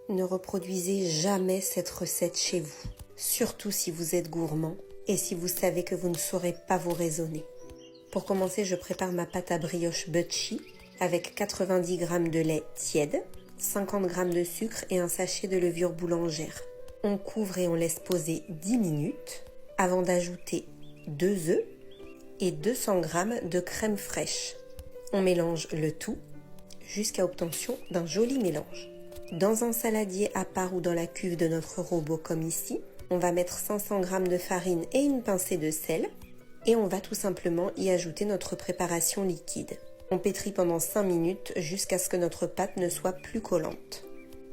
Ne reproduisez jamais cette recette chez vous, surtout si vous êtes gourmand et si vous savez que vous ne saurez pas vous raisonner. Pour commencer, je prépare ma pâte à brioche Buttchee avec 90 g de lait tiède, 50 g de sucre et un sachet de levure boulangère. On couvre et on laisse poser 10 minutes avant d'ajouter 2 œufs et 200 g de crème fraîche. On mélange le tout jusqu'à obtention d'un joli mélange. Dans un saladier à part ou dans la cuve de notre robot comme ici, on va mettre 500 g de farine et une pincée de sel et on va tout simplement y ajouter notre préparation liquide. On pétrit pendant 5 minutes jusqu'à ce que notre pâte ne soit plus collante.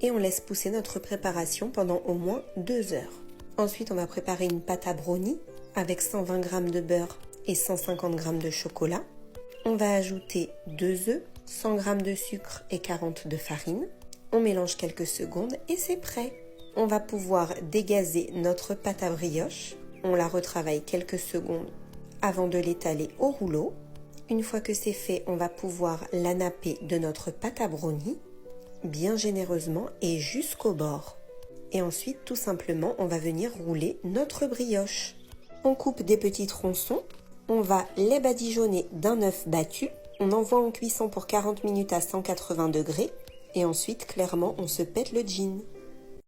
Et on laisse pousser notre préparation pendant au moins 2 heures. Ensuite, on va préparer une pâte à brownie avec 120 g de beurre et 150 g de chocolat. On va ajouter 2 œufs, 100 g de sucre et 40 de farine. On mélange quelques secondes et c'est prêt. On va pouvoir dégazer notre pâte à brioche. On la retravaille quelques secondes avant de l'étaler au rouleau. Une fois que c'est fait, on va pouvoir la napper de notre pâte à brownie bien généreusement et jusqu'au bord. Et ensuite, tout simplement, on va venir rouler notre brioche. On coupe des petits tronçons. On va les badigeonner d'un œuf battu. On envoie en cuisson pour 40 minutes à 180 degrés. Et ensuite, clairement, on se pète le jean.